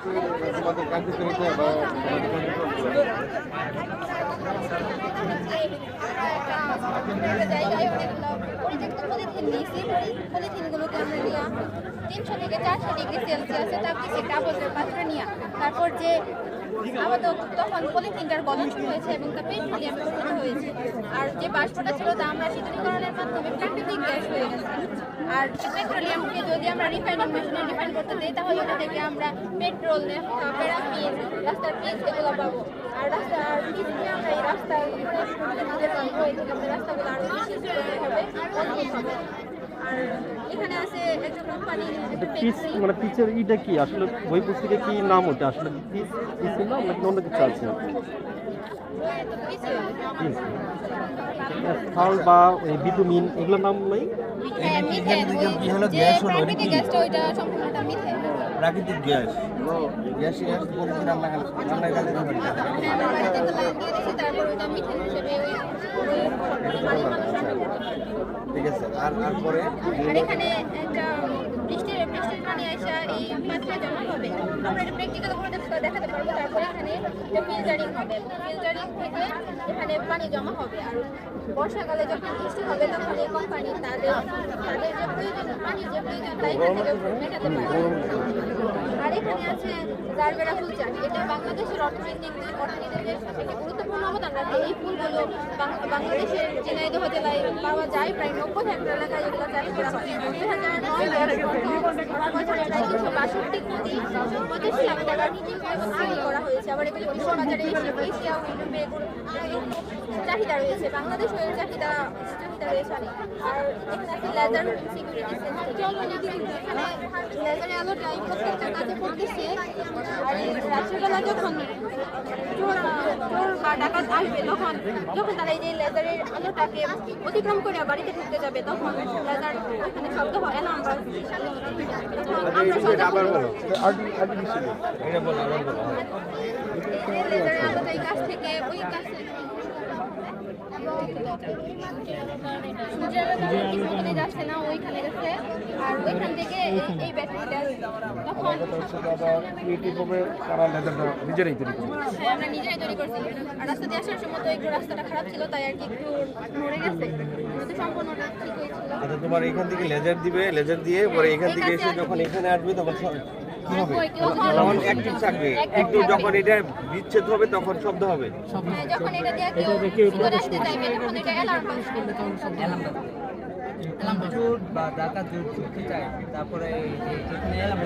তোমাদের কার্যকারিতা বা জায়গায় অনেকগুলো পরিত্যক্ত পলিথিন নিয়েছি। পলিথিনগুলোকে আমরা নিয়ে 300 থেকে 400 ডিগ্রি সেলসিয়াসে তাপমাত্রায় একটা আবদ্ধের পাত্রে নিয়ে তারপর যে আমাদের তখন পলিথিনটার গলন শুরু হয়েছে এবং তা পেট্রোলিয়াম পরিণত হয়েছে। আর যে বাষ্পটা ছিল তা আমরা শীতলীকরণের মাধ্যমে প্রাকৃতিক গ্যাস হয়ে গেছে। আর পেট্রোলিয়ামকে যদি আমরা রিফাইনিং মেশিনে রিফাইন করতে দিই তাহলে ওটা থেকে আমরা পেট্রোল, নেফটা, প্যারাফিন, রাস্তার পিচ এগুলো পাবো। আর রাস্তার পিচ দিয়ে আমরা এই রাস্তার দিতে পারবো। এই থেকে আমাদের রাস্তাগুলো আরও বেশি সুন্দর হবে, মজবুত হবে। আর এখানে আছে একটা কোম্পানি পিচ মানে পিচের ইটা কি আসলে বই পুস্তকে কি নাম ওটা আসলে পিচ পিচের নাম নাকি অন্য কিছু আছে? থাল বা ওই বিটুমিন এগুলোর নাম নাই? কি হলো গ্যাস হলো প্রাকৃতিক গ্যাসটা ওইটা সম্পূর্ণটা মিথেন। প্রাকৃতিক গ্যাস গ্যাস গ্যাস পলিথিন রান্না কাজে ব্যবহার করা হয়। হ্যাঁ, আমরা বাড়িতে তো লাইন দিয়ে দিয়েছি, তারপর ওইটা মিথেন হিসেবে ওই বাড়ির মানুষ রান্না করতে পারে। ঠিক আছে আর পরে আর এখানে একটা বৃষ্টির পানি আসা এই পাত্রে জমা হবে। আমরা এটা প্র্যাকটিক্যাল করে দেখাতে পারবো। তারপর এখানে একটা ফিল্টারিং হবে। ফিল্টারিং থেকে এখানে পানি জমা হবে। আর বর্ষাকালে যখন বৃষ্টি হবে তখন এই কোম্পানি তাদের যে প্রয়োজন পানির যে প্রয়োজন তা এখান থেকে মেটাতে পারবে। আর এখানে আছে জারবেরা ফুল চাষ। এটা বাংলাদেশের অর্থনীতির সবথেকে গুরুত্বপূর্ণ অবদান রাখে। এই ফুলগুলো বাংলাদেশের ঝিনাইদহ জেলায় পাওয়া যায়। প্রায় 90 হেক্টর এলাকায় এগুলো চাষ করা হয়। 2009 প্রায় 362 কোটি 85 লাখ টাকার আয় করা হয়েছে। আবার এগুলো বিশ্ববাজারে এশিয়া ও ইউরোপে চাহিদা রয়েছে। বাংলাদেশ এর চাহিদা রয়েছে অনেক। আর এখানে আছে লেজার সিকিউরিটি সেন্টার। এখানে লেজারের আলোটা এই প্রত্যেকটা কাজে পড়তেছে। আর রাত্রিবেলা যখন চোর বা ডাকাত আসবে যখন তারা এই যে লেজারের আলোটাকে অতিক্রম করে বাড়িতে ঢুকতে যাবে তখন লেজার ওইখানে শব্দ হয় অ্যালার্ম বাজবে। তখন আমরা লেজারের আলোটা এই কাছ থেকে ওই কাছ থেকে কিছুক্ষণে যাচ্ছে না, ওইখানে গেছে। আর ওইখান থেকে এই ব্যাটারিটা তখন তারা লেজারটা নিজেরাই তৈরি করে। হ্যাঁ, আমরা নিজেরাই তৈরি করছি। আর রাস্তা দিয়ে আসার সময় তো একটু রাস্তাটা খারাপ ছিল, তাই আর কি একটু নড়ে গেছে, কিন্তু সম্পূর্ণটা ঠিক হয়েছিল। আচ্ছা তোমার এখান থেকে লেজার দিবে, লেজার দিয়ে পরে এখান থেকে এসে যখন এখানে আসবে তখন কি হবে? তখন অ্যাক্টিভ থাকবে, কিন্তু যখন এটা বিচ্ছেদ হবে তখন শব্দ হবে। যখন এটা দিয়ে কেউ ভিতরে আসতে চাইবে তখন এটা অ্যালার্ম চোর বা ডাকাত যদি ঢুকতে চায় তারপরে এখানে এলাম